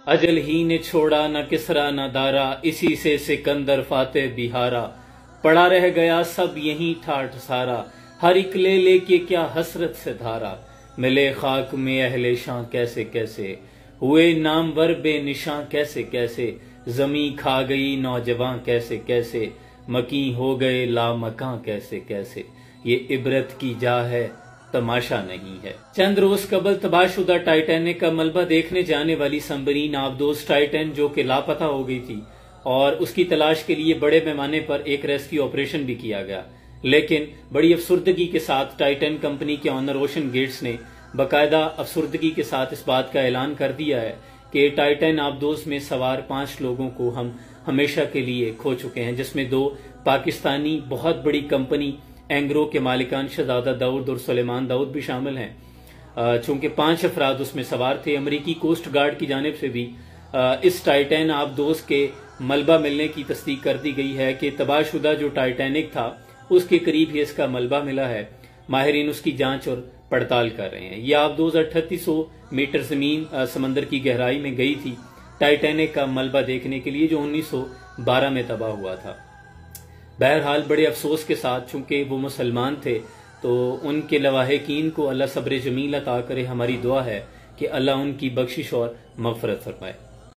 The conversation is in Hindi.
अजल ही ने छोड़ा न किसरा न दारा, इसी से सिकंदर फाते बिहारा। पड़ा रह गया सब यहीं ठाठ सारा, हर एक ले लेके क्या हसरत से धारा। मिले खाक में अहले शां कैसे कैसे, हुए नामवर बेनिशां कैसे कैसे। जमी खा गई नौजवान कैसे कैसे, मकी हो गए लामकां कैसे कैसे। ये इबरत की जा है तमाशा नहीं है। चंद रोज कबल तबाहशुदा टाइटैनिक का मलबा देखने जाने वाली सबमरीन आबदोज टाइटन जो कि लापता हो गई थी, और उसकी तलाश के लिए बड़े पैमाने पर एक रेस्क्यू ऑपरेशन भी किया गया। लेकिन बड़ी अफसुर्दगी के साथ टाइटन कंपनी के ऑनर ओशन गेट्स ने बाकायदा अफसुर्दगी के साथ इस बात का ऐलान कर दिया है कि टाइटन आबदोज में सवार 5 लोगों को हम हमेशा के लिए खो चुके हैं, जिसमें 2 पाकिस्तानी बहुत बड़ी कंपनी एंग्रो के मालिकान शहजादा दाऊद और सुलेमान दाऊद भी शामिल हैं। चूंकि 5 अफराद उसमें सवार थे, अमेरिकी कोस्ट गार्ड की जानिब से भी इस टाइटैन आबदोज के मलबा मिलने की तस्दीक कर दी गई है कि तबाहशुदा जो टाइटैनिक था उसके करीब ही इसका मलबा मिला है। माहिरीन उसकी जांच और पड़ताल कर रहे हैं। यह आबदोज 3800 मीटर जमीन समंदर की गहराई में गई थी टाइटैनिक का मलबा देखने के लिए, जो 1912 में तबाह हुआ था। बहरहाल बड़े अफसोस के साथ, चूंकि वो मुसलमान थे, तो उनके लवाहिकीन को अल्लाह सब्र जमील अता करे। हमारी दुआ है कि अल्लाह उनकी बख्शिश और मगफरत फरमाए।